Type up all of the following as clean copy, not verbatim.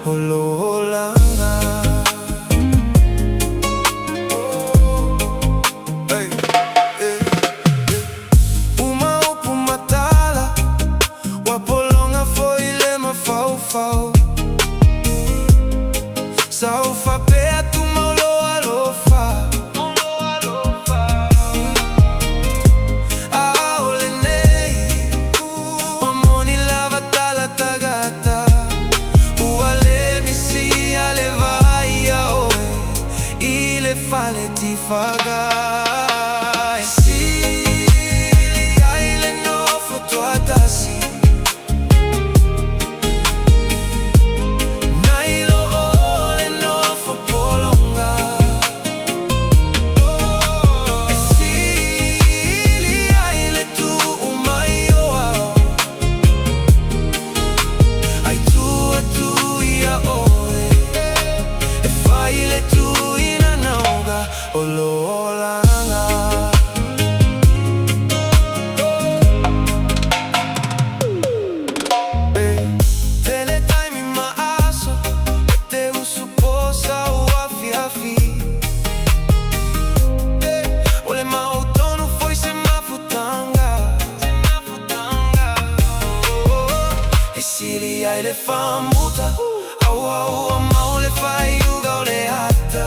Ololanga. Uma upu matala wapolonga fo ile mafau-fau. Saufa pea tu mauloa lofa. Aole nei wamoni lava tala tagata. Uale misi ale vai aoe ile fale ti fagai. Sili ile nofo toatasi. Ololanga. Tele time maaso te usuposa uafi-afi. Ole mautono foi se mafutanga. E sili ile famuta. Au maule fai uga ole hata.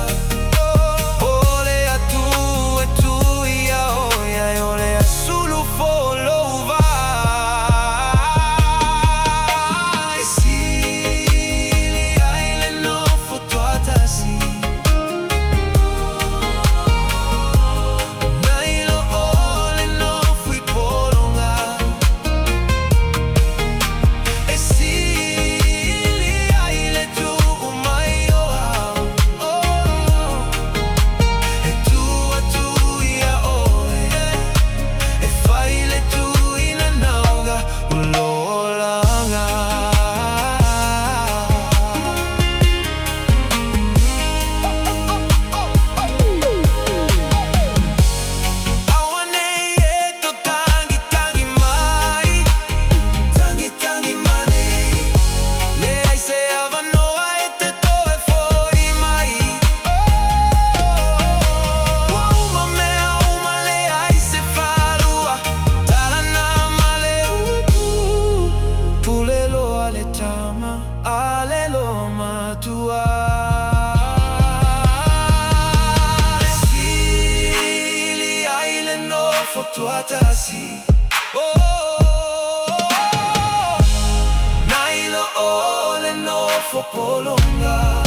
Alelo matua. Sili ile nofo toatasi. Nailo ole nofo polonga.